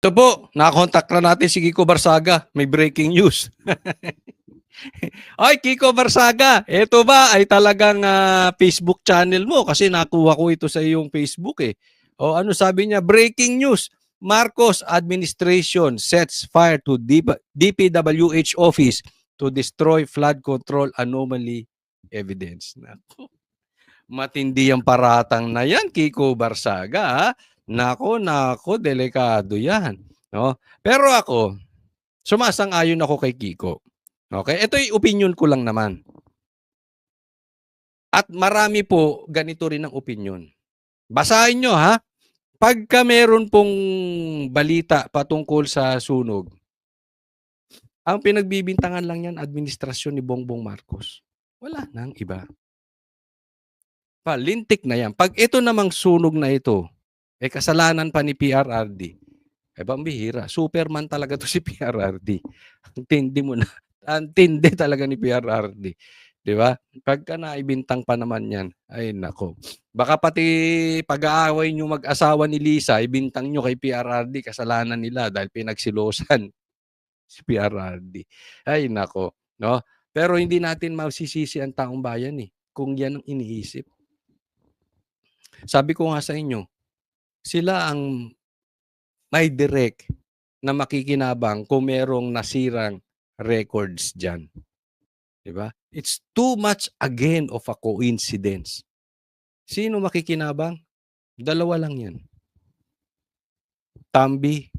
Ito po, nakakontak na natin si Kiko Barsaga. May breaking news. Ay, Kiko Barsaga, ito ba ay talagang Facebook channel mo? Kasi nakuha ko ito sa iyong Facebook eh. O ano sabi niya? Breaking news. Marcos administration sets fire to DPWH office to destroy flood control anomaly evidence. Naku, matindi ang paratang na yan, Kiko Barsaga. Ha? Nako, delikado yan. No? Pero ako, sumasang-ayon ako kay Kiko. Okay? Ito yung opinion ko lang naman. At marami po ganito rin ang opinion. Basahin nyo ha. Pagka meron pong balita patungkol sa sunog, ang pinagbibintangan lang yan administrasyon ni Bongbong Marcos. Wala nang iba. Lintik na yan. Pag ito namang sunog na ito, kasalanan pa ni PRRD. Pambihira. Superman talaga to si PRRD. Ang tindi mo na. Ang tindi talaga ni PRRD. Di ba? Pagka naibintang pa naman yan, ay nako. Baka pati pag-aaway nyo mag-asawa ni Lisa, ibintang nyo kay PRRD, kasalanan nila dahil pinagsilosan si PRRD. Ay nako. No? Pero hindi natin masisisi ang taong bayan kung yan ang iniisip. Sabi ko nga sa inyo, sila ang may direct na makikinabang kung merong nasirang records dyan. Diba? It's too much again of a coincidence. Sino makikinabang? Dalawa lang yan. Tambi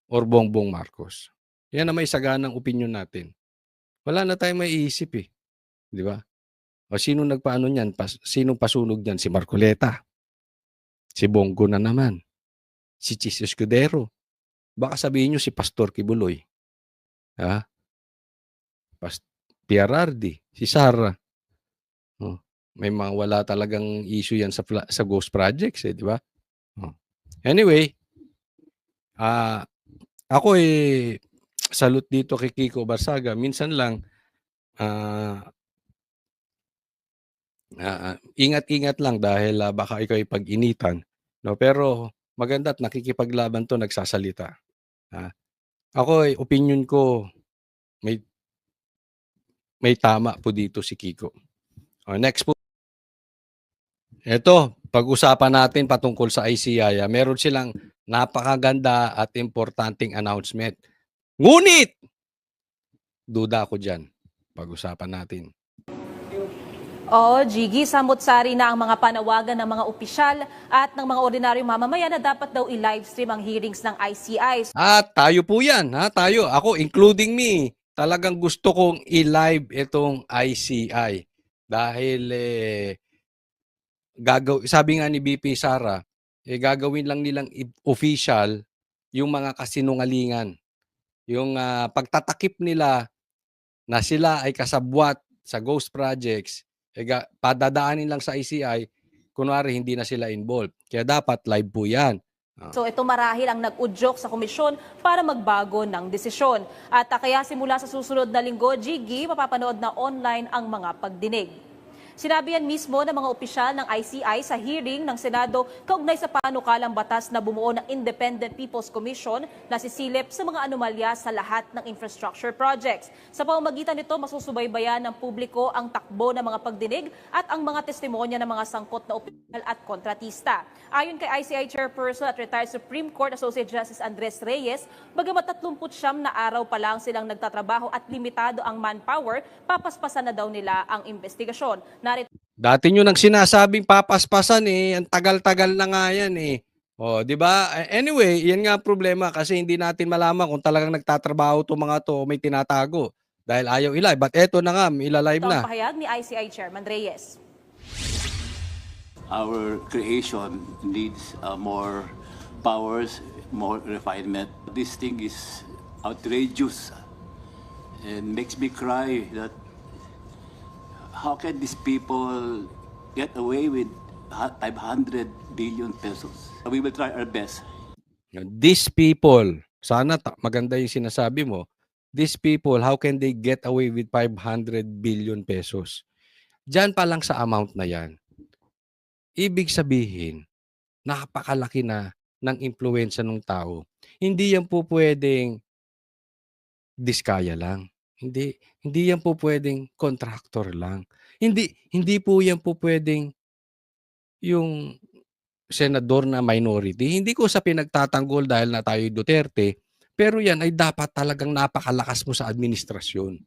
or Bongbong Marcos. Yan na may saganang opinion natin. Wala na tayong maiisip eh. Di ba? O sino nagpaano niyan? Sino pasunog niyan? Si Marcoleta. Si Bongo na naman. Si Chis Escudero. Baka sabihin nyo si Pastor Kibuloy. Ha? PRRD. Si Sara. Oh, may mga wala talagang issue yan sa ghost projects di ba? Oh. Anyway, ako salute dito kay Kiko Barsaga. Minsan lang ingat-ingat lang dahil baka ikaw ay pag-initan. No? Pero maganda at nakikipaglaban to, nagsasalita. Ako opinion ko, may tama po dito si Kiko. Next po. Ito, pag-usapan natin patungkol sa ICI. Meron silang napakaganda at importanteng announcement. Ngunit, duda ako dyan. Pag-usapan natin. Oo, Jiggy, samot-sari na ang mga panawagan ng mga opisyal at ng mga ordinaryong mamamayan na dapat daw i-livestream ang hearings ng ICI. Tayo po yan. Tayo. Ako, including me. Talagang gusto kong i-live itong ICI. Dahil, sabi nga ni BP Sara, gagawin lang nilang official yung mga kasinungalingan. Yung pagtatakip nila na sila ay kasabwat sa ghost projects, padadaanin lang sa ICI, kunwari hindi na sila involved. Kaya dapat live po yan. So ito marahil ang nag-udyok sa komisyon para magbago ng desisyon. At kaya simula sa susunod na linggo, Jiggy, mapapanood na online ang mga pagdinig. Sinabi yan mismo ng mga opisyal ng ICI sa hearing ng Senado kaugnay sa panukalang batas na bumuo ng Independent People's Commission na sisilip sa mga anomalya sa lahat ng infrastructure projects. Sa pamamagitan nito, masusubaybayan ng publiko ang takbo ng mga pagdinig at ang mga testimonya ng mga sangkot na opisyal at kontratista. Ayon kay ICI Chairperson at retired Supreme Court Associate Justice Andres Reyes, bagamat 39 na araw pa lang silang nagtatrabaho at limitado ang manpower, papaspasan na daw nila ang investigasyon. Dati nyo nang sinasabing papaspasan ang tagal-tagal na nga yan di ba? Anyway, yan nga problema kasi hindi natin malaman kung talagang nagtatrabaho itong mga to, may tinatago dahil ayaw i-live. But eto na nga, ilalive na. Ito ang pahayag ni ICI Chairman Reyes. Our creation needs more powers, more refinement. This thing is outrageous and makes me cry that how can these people get away with 500 billion pesos? We will try our best. These people, sana maganda yung sinasabi mo, these people, how can they get away with 500 billion pesos? Diyan pa lang sa amount na yan. Ibig sabihin, napakalaki na ng impluwensya ng tao. Hindi yan po puwedeng diskaya lang. Hindi yan po puwedeng kontraktor lang. Hindi po yan po puwedeng yung senador na minority. Hindi ko sa pinagtatanggol dahil na tayo'y Duterte, pero yan ay dapat talagang napakalakas mo sa administrasyon.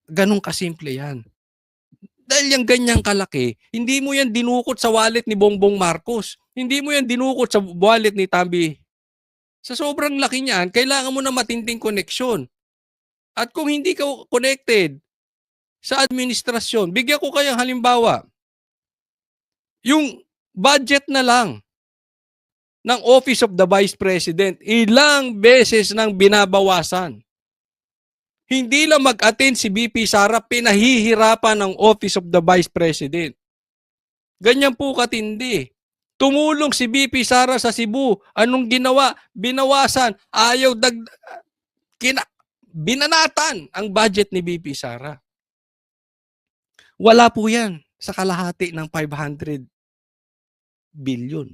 Gano'n kasimple yan. Dahil yang ganyang kalaki, hindi mo yan dinukot sa wallet ni Bongbong Marcos. Hindi mo yan dinukot sa wallet ni Tambi. Sa sobrang laki niyan, kailangan mo na matinding koneksyon. At kung hindi ka connected sa administrasyon, bigyan ko kayang halimbawa, yung budget na lang ng Office of the Vice President, ilang beses nang binabawasan. Hindi lang mag-attend si BP Sara, pinahihirapan ng Office of the Vice President. Ganyan po katindi. Tumulong si BP Sara sa Cebu. Anong ginawa? Binawasan. Binanatan ang budget ni BP Sara. Wala po yan sa kalahati ng 500 billion.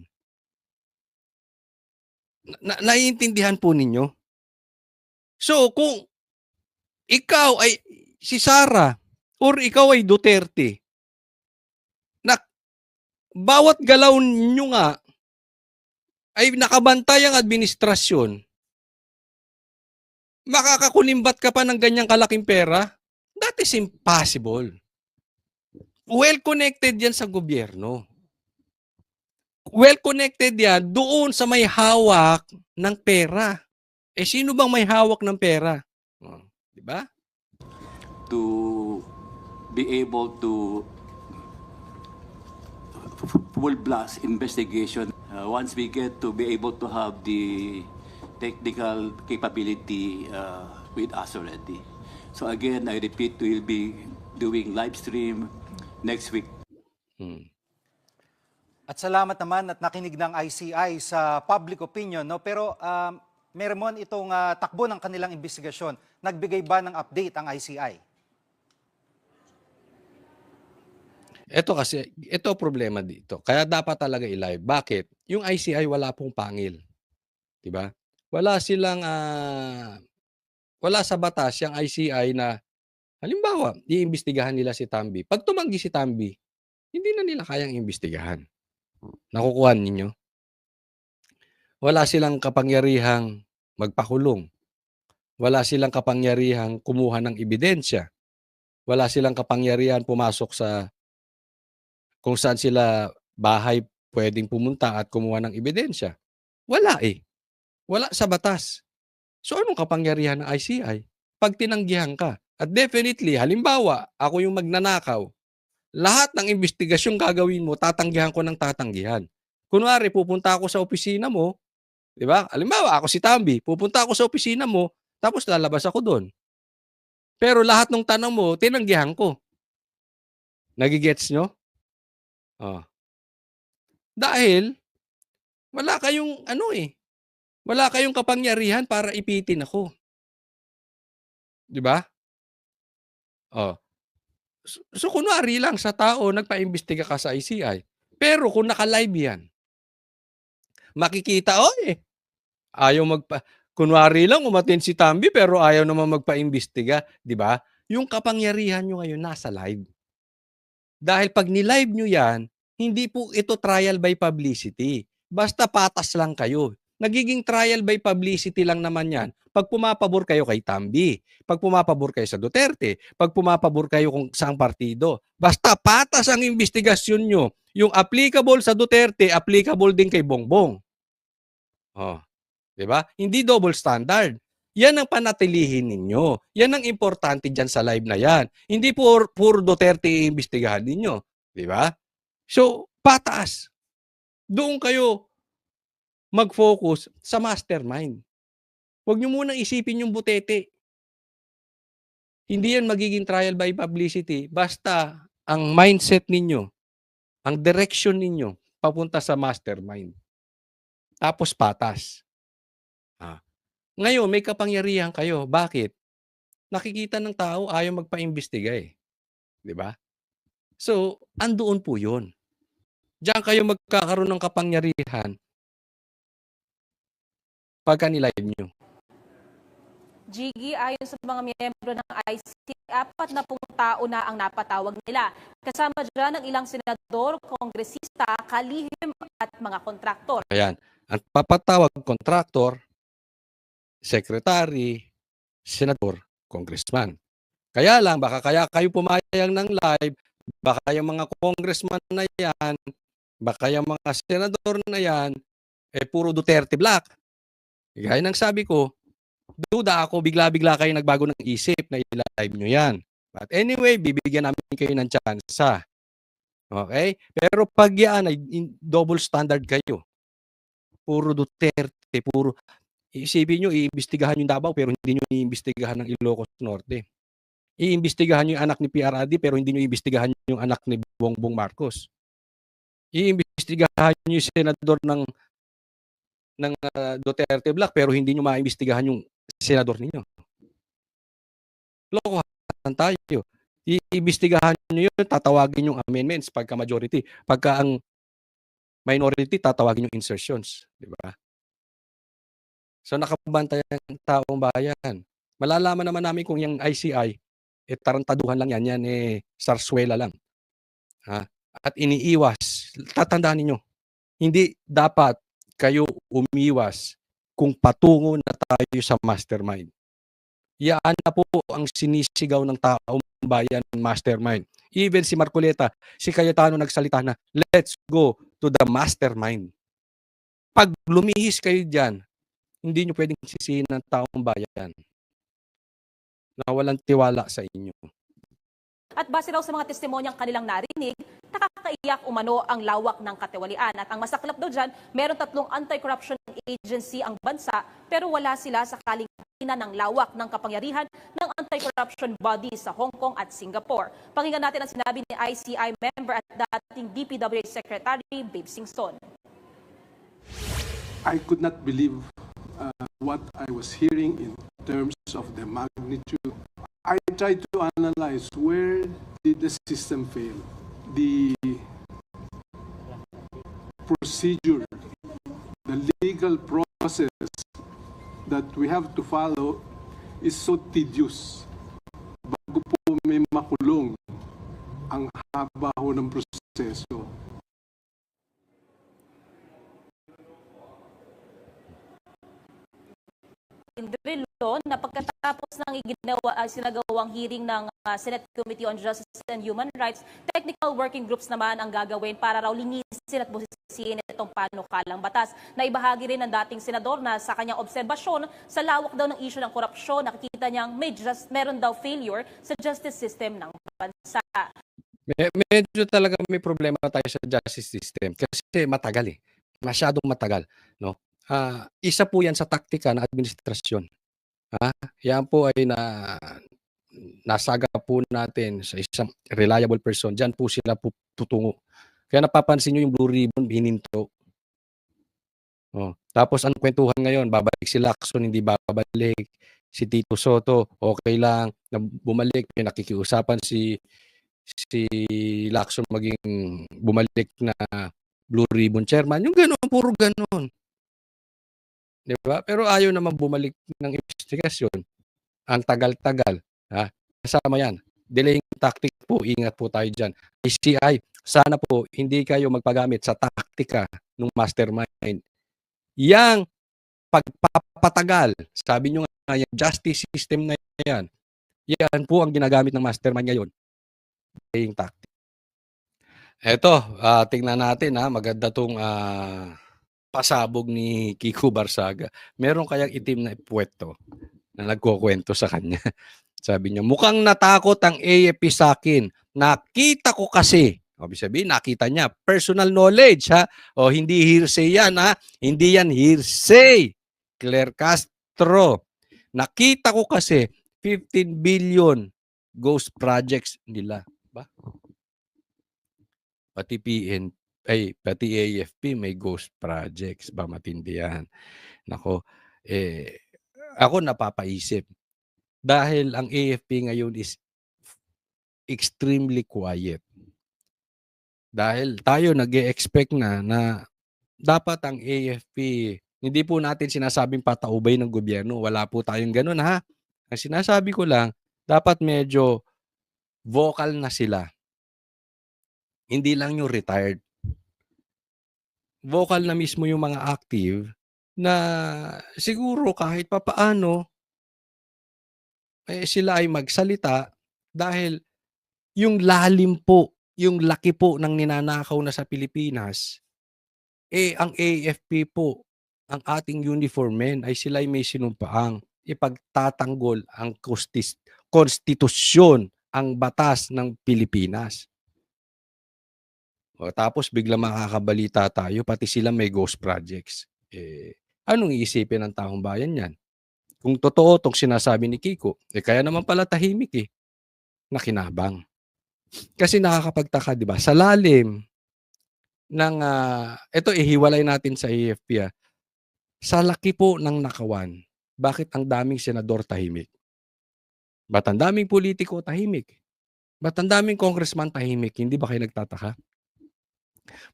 Naiintindihan po ninyo? So, kung ikaw ay si Sara or ikaw ay Duterte, na bawat galaw nyo nga ay nakabantay ang administrasyon, makakakulimbat ka pa ng ganyang kalaking pera? That is impossible. Well-connected yan sa gobyerno. Well-connected yan doon sa may hawak ng pera. Eh, sino bang may hawak ng pera? Di ba? To be able to full blast investigation once we get to be able to have the technical capability with us already. So again, I repeat, we'll be doing live stream next week. At salamat naman at nakinig ng ICI sa public opinion, no? Pero meron itong takbo ng kanilang investigasyon. Nagbigay ba ng update ang ICI? Ito problema dito. Kaya dapat talaga i-live. Bakit? Yung ICI wala pong pangil. 'Di ba? Wala silang wala sa batas yung ICI na halimbawa, iimbestigahan nila si Tambi. Pag tumanggi si Tambi, hindi na nila kayang imbestigahan. Nakukuha ninyo? Wala silang kapangyarihang magpakulong. Wala silang kapangyarihang kumuha ng ebidensya. Wala silang kapangyarihan pumasok sa kung saan sila bahay pwedeng pumunta at kumuha ng ebidensya. Wala eh. Wala sa batas. So anong kapangyarihan ng ICI? Pag tinanggihan ka. At definitely, halimbawa, ako yung magnanakaw, lahat ng investigasyong gagawin mo, tatanggihan ko ng tatanggihan. Kunwari, pupunta ako sa opisina mo, di ba? Halimbawa, ako si Tambi, pupunta ako sa opisina mo, tapos lalabas ako doon. Pero lahat ng tanong mo, tinanggihan ko. Nagigets nyo? Oh. Dahil, wala kayong wala kayong kapangyarihan para ipitin ako. Di ba? Oh. So kunwari lang sa tao, nagpa-imbestiga ka sa ICI. Pero kung naka-live yan, makikita, ayaw kunwari lang umatin si Tambi pero ayaw naman magpa-imbestiga, di ba? Yung kapangyarihan nyo ngayon nasa live. Dahil pag ni-live nyo yan, hindi po ito trial by publicity. Basta patas lang kayo. Nagiging trial by publicity lang naman yan pag pumapabor kayo kay Tambi, pag pumapabor kayo sa Duterte, pag pumapabor kayo kung saang partido. Basta patas ang investigasyon nyo. Yung applicable sa Duterte, applicable din kay Bongbong. Oh, 'di ba? Hindi double standard. Yan ang panatilihin ninyo. Yan ang importante diyan sa live na yan. Hindi puro Duterte iimbestigahan ninyo, 'di ba? So, patas. Doon kayo mag-focus sa mastermind. Huwag niyo munang isipin yung butete. Hindi yan magiging trial by publicity basta ang mindset ninyo, ang direction ninyo papunta sa mastermind. Tapos patas. Ngayon, may kapangyarihan kayo. Bakit? Nakikita ng tao ayaw magpa-imbestiga eh. 'Di ba? So, andoon po 'yun. Diyan kayo magkakaroon ng kapangyarihan pagka nilive nyo. Jiggy, ayon sa mga miyembro ng ICC, 40 tao na ang napatawag nila. Kasama dyan ang ilang senador, kongresista, kalihim at mga kontraktor. Ayan. Ang papatawag kontraktor, secretary, senador, congressman. Kaya lang, baka kaya kayo pumayag ng live, baka yung mga congressman na yan, baka yung mga senador na yan, puro Duterte Black. Gaya ng sabi ko, duda ako, bigla-bigla kayo nagbago ng isip na i-live nyo yan. But anyway, bibigyan namin kayo ng tsansa. Okay? Pero pag yan ay double standard kayo, puro Duterte, puro, isipin nyo, iimbestigahan yung Davao pero hindi nyo iimbestigahan ng Ilocos Norte. Iimbestigahan nyo yung anak ni PRRD pero hindi nyo iimbestigahan yung anak ni Bongbong Marcos. Iimbestigahan nyo yung senador ng Duterte Black pero hindi nyo maimbestigahan yung senador ninyo. Lokohan tayo. Iimbestigahan nyo yun, tatawagin yung amendments pagka majority. Pagka ang minority, tatawagin yung insertions. Di ba? So nakabantay ang taong bayan. Malalaman naman namin kung yung ICI, tarantaduhan lang yan, yan sarsuela lang. Ha? At iniiwas. Tatandaan ninyo, hindi dapat kayo umiwas kung patungo na tayo sa mastermind. Yan na po ang sinisigaw ng taong bayan, mastermind. Even si Marcoleta, si Cayetano nagsalita na, let's go to the mastermind. Pag lumihis kayo dyan, hindi nyo pwedeng sisihin ng taong bayan na walang tiwala sa inyo. At base raw sa mga testimonyang kanilang narinig, nakakaiyak umano ang lawak ng katiwalian. At ang masaklap daw dyan, meron 3 anti-corruption agency ang bansa pero wala sila sa kaligina ng lawak ng kapangyarihan ng anti-corruption body sa Hong Kong at Singapore. Pakinggan natin ang sinabi ni ICI member at dating DPWH Secretary Babe Singson. I could not believe what I was hearing in terms of the magnitude. I tried to analyze where did the system fail. The procedure, the legal process that we have to follow is so tedious. Bago po may makulong, ang haba ho ng proseso. Indrilo na pagkatapos ng sinagawang hearing ng Senate Committee on Justice and Human Rights, technical working groups naman ang gagawin para raw linisin at busisiin itong panukalang batas. Naibahagi rin ng dating senador na sa kanyang obserbasyon sa lawak daw ng issue ng korupsyon, nakikita niyang meron daw failure sa justice system ng bansa. Medyo talaga may problema tayo sa justice system kasi matagal masyadong matagal, no? Isa po yan sa taktika ng administrasyon. Yan po ay nasaga po natin sa isang reliable person. Diyan po sila tutungo. Kaya napapansin nyo yung Blue Ribbon, hininto. Tapos ang kwentuhan ngayon, babalik si Lacson, hindi babalik. Si Tito Soto, okay lang. Bumalik, nakikiusapan si Lacson maging bumalik na Blue Ribbon chairman. Yung gano'n, puro gano'n. Di ba? Pero ayaw naman bumalik ng investigasyon. Ang tagal-tagal. Kasama yan. Delaying tactic po. Ingat po tayo dyan. ICI, sana po hindi kayo magpagamit sa taktika ng mastermind. Yang pagpapatagal, sabi nyo nga, yung justice system na yan, yan po ang ginagamit ng mastermind ngayon. Delaying tactic. Eto, tingnan natin maganda tong pasabog ni Kiko Barsaga. Meron kayang itim na puweto na nagkukwento sa kanya. Sabi niya, mukhang natakot ang AFP sa akin. Nakita ko kasi. Ibig sabihin, nakita niya. Personal knowledge, hindi hearsay yan, Hindi yan hearsay. Claire Castro. Nakita ko kasi 15 billion ghost projects nila. Ba? Pati pati AFP may ghost projects. Ba, matindi yan. Nako, ako napapaisip. Dahil ang AFP ngayon is extremely quiet. Dahil tayo nag-e-expect na dapat ang AFP Hindi po natin sinasabing pataubay ng gobyerno. Wala po tayong ganun, ha? Ang sinasabi ko lang, dapat medyo vocal na sila. Hindi lang yung retired. Vocal na mismo yung mga active na siguro kahit papaano sila ay magsalita dahil yung lalim po, yung laki po ng ninanakaw na sa Pilipinas, ang AFP po, ang ating uniform men ay sila'y may sinumpaang ipagtatanggol ang konstitusyon, ang batas ng Pilipinas. O, tapos bigla makakabalita tayo, pati sila may ghost projects. Anong iisipin ng taong bayan yan? Kung totoo itong sinasabi ni Kiko, kaya naman pala tahimik nakinabang. Kasi nakakapagtaka, di ba? Sa lalim ng, ito ihiwalay natin sa AFP. Sa laki po ng nakawan, bakit ang daming senador tahimik? Ba't ang daming politiko tahimik? Ba't ang daming congressman tahimik? Hindi ba kayo nagtataka?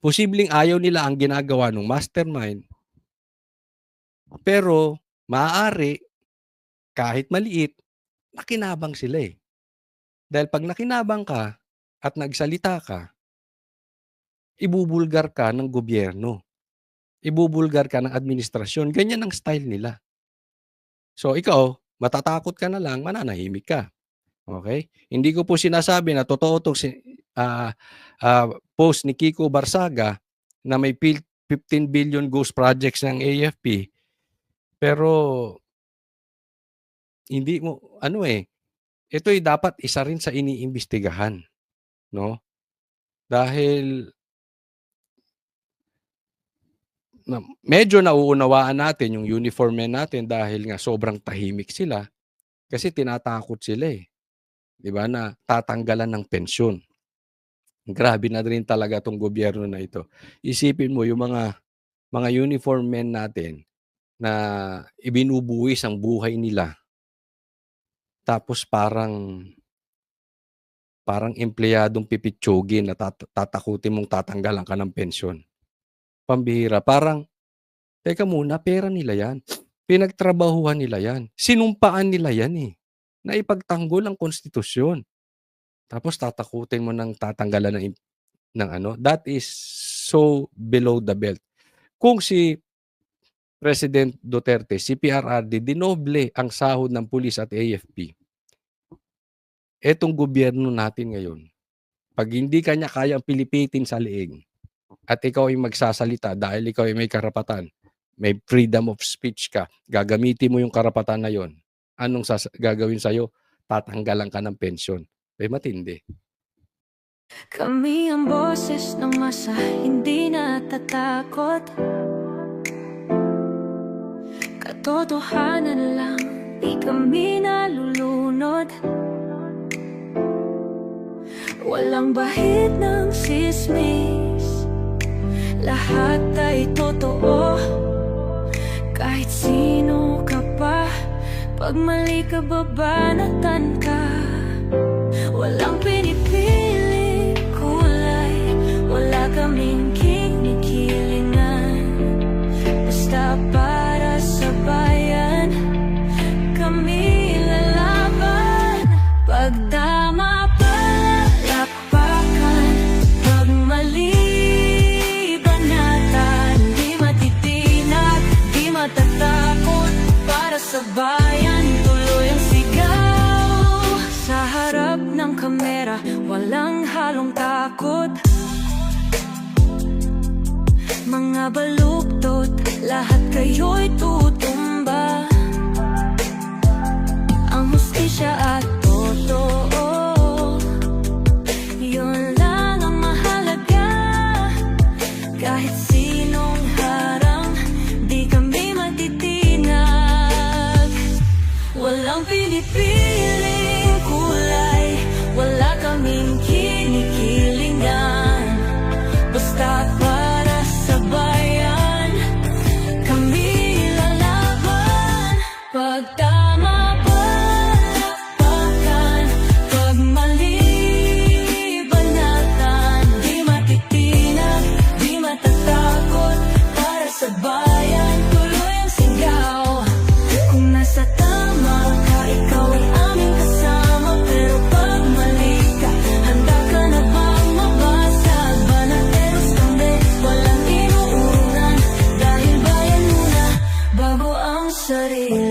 Posibleng ayaw nila ang ginagawa ng mastermind. Pero, maaari, kahit maliit, nakinabang sila Dahil pag nakinabang ka at nagsalita ka, ibubulgar ka ng gobyerno. Ibubulgar ka ng administrasyon. Ganyan ang style nila. So, ikaw, matatakot ka na lang, mananahimik ka. Okay? Hindi ko po sinasabi na totoo itong post ni Kiko Barsaga na may 15 billion ghost projects ng AFP. Pero, hindi mo, ito ay dapat isa rin sa iniimbestigahan. No? Dahil, medyo nauunawaan natin yung uniform men natin dahil nga sobrang tahimik sila kasi tinatakot sila 'di ba, na tatanggalan ng pensyon. Grabe na rin talaga tong gobyerno na ito. Isipin mo yung mga uniform men natin na ibinubuwis ang buhay nila. Tapos parang empleyadong pipitsugin na tatakutin mong tatanggalan ka ng pensyon. Pambihira. Parang, teka muna, pera nila yan. Pinagtrabahuhan nila yan. Sinumpaan nila yan na ipagtanggol ang konstitusyon. Tapos tatakutin mo ng tatanggalan ng that is so below the belt. Kung si President Duterte, si PRRD, dinoble ang sahod ng pulis at AFP. Etong gobyerno natin ngayon, pag hindi kanya kayang pilipitin sa leeg, at ikaw ay magsasalita dahil ikaw ay may karapatan, may freedom of speech ka, gagamitin mo yung karapatan na yon. Anong gagawin sa'yo? Tatanggalan ka ng pensyon. Matindi. Kami ang boses ng masa, hindi natatakot. Katotohanan lang, di kami nalulunod. Walang bahid ng sismis, lahat ay totoo. Kahit sino ka pa, pag mali ka babanatan ka. Walang pinipili kulay, wala kaming kinikilingan. Basta para sa bayan, kami lalaban. Pag tama palakpakan, pag mali banatan. Di matitinag, di matatakot, para sa bayan tuloy ang sigaw. Sa harap ng kamera, walang halong takot. Mga baluktot, lahat kayo'y tutumba. Ang hustisya at totoo, yun lang ang mahalaga. Kahit sinong harang, di kami matitinag. Walang pinipiling kulay, wala kaming kinikilingan. Basta para sa bayan, kami lalaban. Pag tama palakpakan, pag mali banatan. Di matitinag, di matatakot, para sa bayan tuloy sarili.